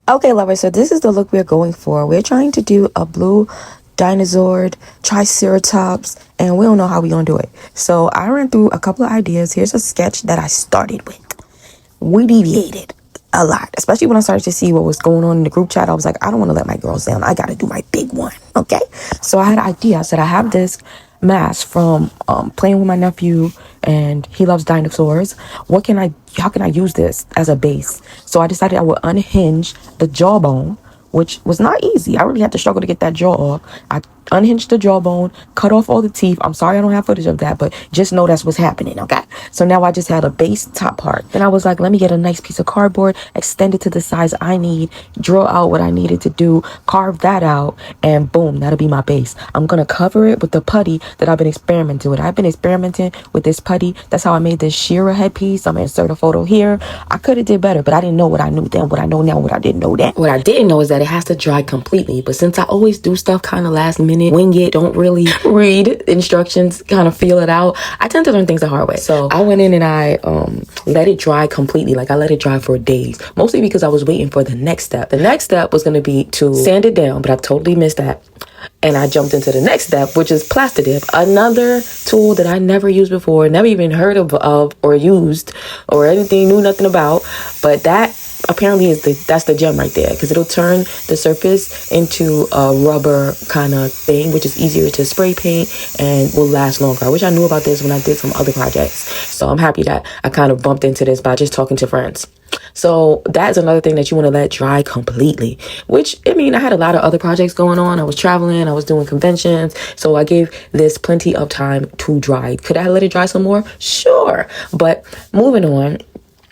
Okay, lovers, so this is the look we're going for. We're trying to do a blue Dinozord, Triceratops, and we don't know how we're going to do it. So I ran through a couple of ideas. Here's a sketch that I started with. We deviated a lot, especially when I started to see what was going on in the group chat. I was like, I don't want to let my girls down. I got to do my big one, okay? So I had an idea. I said, I have this mask from playing with my nephew, and he loves dinosaurs. How can I use this as a base? So I decided I would unhinge the jawbone, which was not easy. I really had to struggle to get that jaw off. I unhinged the jawbone, cut off all the teeth. I'm sorry I don't have footage of that, but just know that's what's happening, okay? So now I just had a base top part. Then I was like, let me get a nice piece of cardboard, extend it to the size I need, draw out what I needed to do, carve that out, and boom, that'll be my base. I'm gonna cover it with the putty that I've been experimenting with. I've been experimenting with this putty. That's how I made this Shira headpiece. I'm gonna insert a photo here. I could have did better, but I didn't know what I knew then, what I know now, what I didn't know then. What I didn't know is that it has to dry completely, but since I always do stuff kind of last minute, wing it, don't really read instructions, kind of feel it out, I tend to learn things the hard way. So I went in and I let it dry completely. Like I let it dry for days, mostly because I was waiting for the next step. The next step was going to be to sand it down, but I totally missed that. And I jumped into the next step, which is Plasti dip, another tool that I never used before, never even heard of or used or anything, knew nothing about. But that apparently that's the gem right there, because it'll turn the surface into a rubber kind of thing, which is easier to spray paint and will last longer. I wish I knew about this when I did some other projects. So I'm happy that I kind of bumped into this by just talking to friends. So that's another thing that you want to let dry completely, which, I mean, I had a lot of other projects going on. I was traveling, I was doing conventions, so I gave this plenty of time to dry. Could I let it dry some more? Sure. But moving on,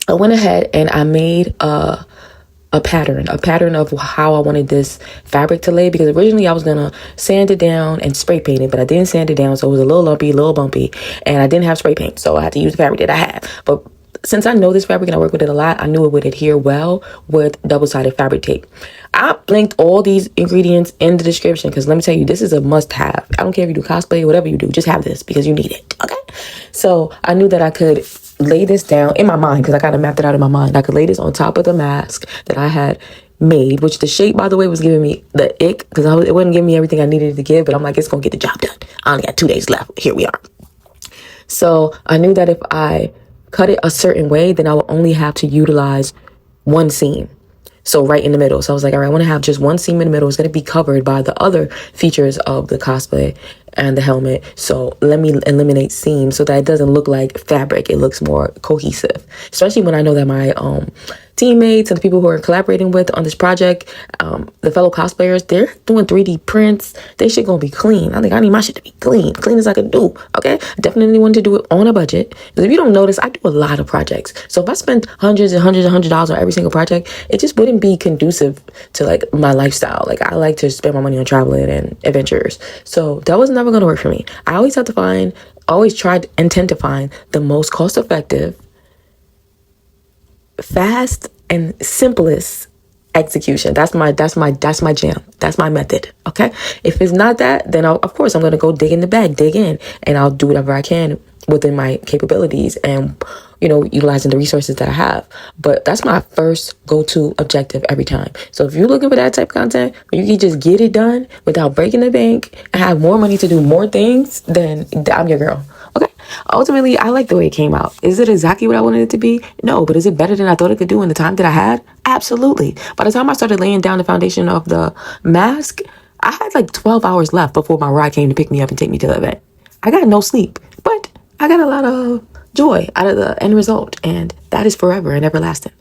I went ahead and I made a pattern of how I wanted this fabric to lay, because originally I was gonna sand it down and spray paint it, but I didn't sand it down, so it was a little lumpy, a little bumpy, and I didn't have spray paint, so I had to use the fabric that I had. But since I know this fabric and I work with it a lot, I knew it would adhere well with double-sided fabric tape. I linked all these ingredients in the description, because let me tell you, this is a must-have. I don't care if you do cosplay or whatever you do, just have this because you need it, okay? So I knew that I could lay this down in my mind, because I kind of mapped it out in my mind. I could lay this on top of the mask that I had made, which the shape, by the way, was giving me the ick, because it wasn't giving me everything I needed to give, but I'm like, it's gonna get the job done. I only got 2 days left. Here we are. So I knew that if I cut it a certain way, then I would only have to utilize one seam. So right in the middle. So I was like, all right, I want to have just one seam in the middle. It's going to be covered by the other features of the cosplay and the helmet. So let me eliminate seams so that it doesn't look like fabric. It looks more cohesive, especially when I know that my teammates and the people who are collaborating with on this project, the fellow cosplayers, they're doing 3D prints. They shit gonna be clean. I think I need my shit to be clean as I can do. Okay, I definitely want to do it on a budget, because if you don't notice, I do a lot of projects. So if I spend hundreds and hundreds of dollars on every single project, it just wouldn't be conducive to like my lifestyle. Like I like to spend my money on traveling and adventures. So that was never gonna work for me. I always tend to find the most cost-effective, fast and simplest execution. That's my jam. That's my method. Okay. If it's not that, then of course I'm gonna go dig in the bag, dig in, and I'll do whatever I can within my capabilities and, you know, utilizing the resources that I have. But that's my first go-to objective every time. So if you're looking for that type of content where you can just get it done without breaking the bank and have more money to do more things, then I'm your girl. Okay. Ultimately, I like the way it came out. Is it exactly what I wanted it to be? No, but is it better than I thought it could do in the time that I had? Absolutely. By the time I started laying down the foundation of the mask, I had like 12 hours left before my ride came to pick me up and take me to the event. I got no sleep, but I got a lot of joy out of the end result, and that is forever and everlasting.